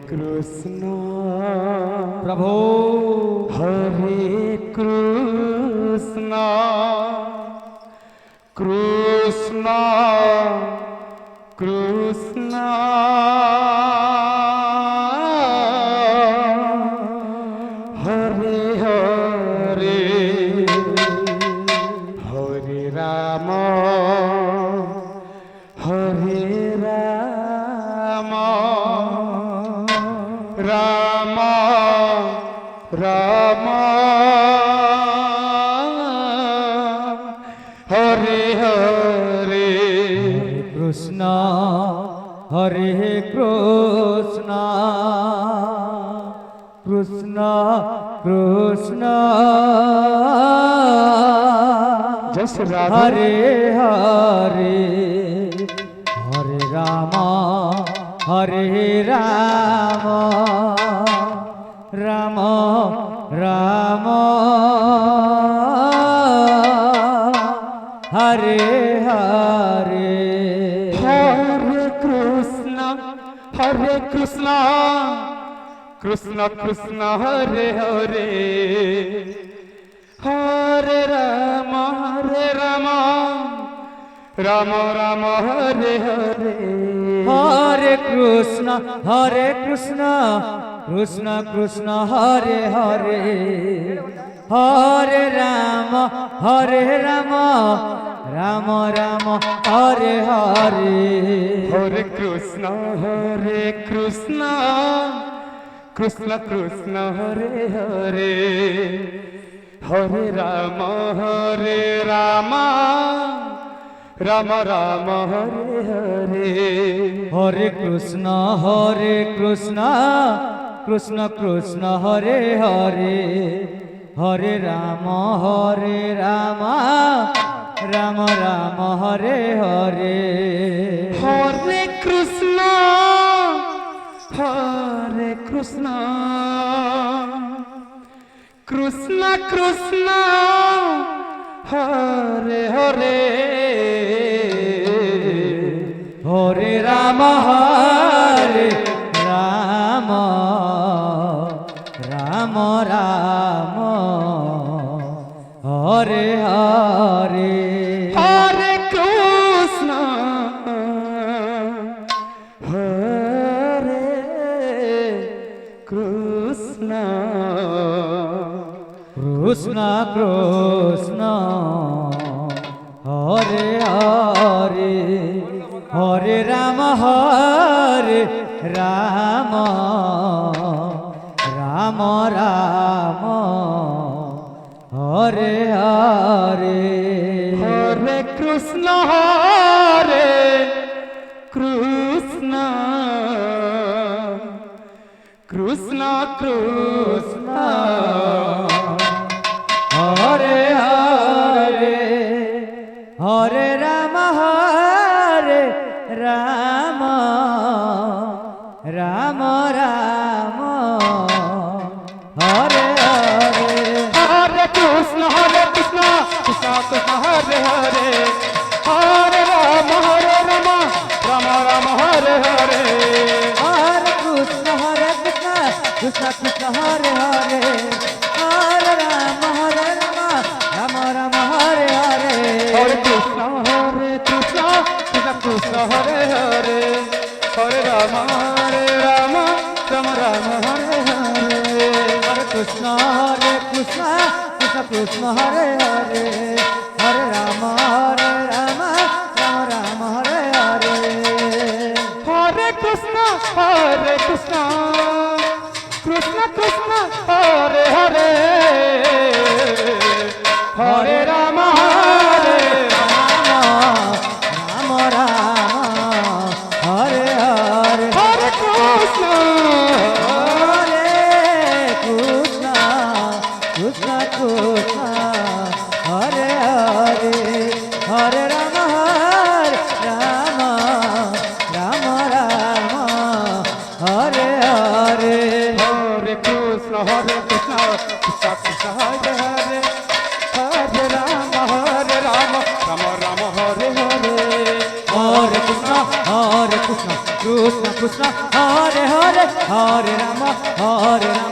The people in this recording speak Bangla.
কৃষ্ণ প্রভু হরে কৃষ্ণ কৃষ্ণ কৃষ্ণ হরে হরে হরে রাম হরে রাম রাম রাম হরে হরে কৃষ্ণ হরে কৃষ্ণ কৃষ্ণ কৃষ্ণ জয় শ্রী রাধে হরে হরে হরে রাম হরে রাম রাম রাম হরে হরে হরে কৃষ্ণ কৃষ্ণ কৃষ্ণ হরে হরে হরে রাম রাম রাম হরে হরে হরে কৃষ্ণ কৃষ্ণ কৃষ্ণ হরে হরে হরে রাম রাম রাম হরে হরে হরে কৃষ্ণ কৃষ্ণ কৃষ্ণ হরে হরে হরে রাম রাম রাম হরে হরে হরে কৃষ্ণ কৃষ্ণ কৃষ্ণ হরে হরে হরে রাম রাম রাম হরে হরে হরে কৃষ্ণ কৃষ্ণ কৃষ্ণ হরে হরে হরে রাম হরে রাম রাম রাম হরে হরে হরে কৃষ্ণ হরে কৃষ্ণ কৃষ্ণ কৃষ্ণ হরে হরে হরে রাম রাম রাম রাম হরে হরে হরে কৃষ্ণ হরে কৃষ্ণ কৃষ্ণ কৃষ্ণ হরে হরে হরে রাম রাম রাম রাম হরে হরে হরে কৃষ্ণ কৃষ্ণ কৃষ্ণ হরে হরে হরে রাম রাম রাম হরে হরে হরে কৃষ্ণ কৃষ্ণ কৃষ্ণ হরে হরে হরে রাম রাম রাম হরে হরে হরে কৃষ্ণ কৃষ্ণ কৃষ্ণ হরে হরে হরে রাম রাম রাম হরে হরে হরে কৃষ্ণ কৃষ্ণ কৃষ্ণ হরে হরে হরে রাম রাম রাম হরে হরে হরে কৃষ্ণ কৃষ্ণ কৃষ্ণ হরে হরে হরে রাম রাম রাম হরে হরে হরে কৃষ্ণ হরে কৃষ্ণ কৃষ্ণ কৃষ্ণ হরে হরে হরে রাম রাম রাম রাম হরে হরে হরে কৃষ্ণ কৃষ্ণ কৃষ্ণ হরে হরে হরে রাম রাম রাম হরে হরে হরে কৃষ্ণ কৃষ্ণ কৃষ্ণ হরে হরে হরে রাম হরে রাম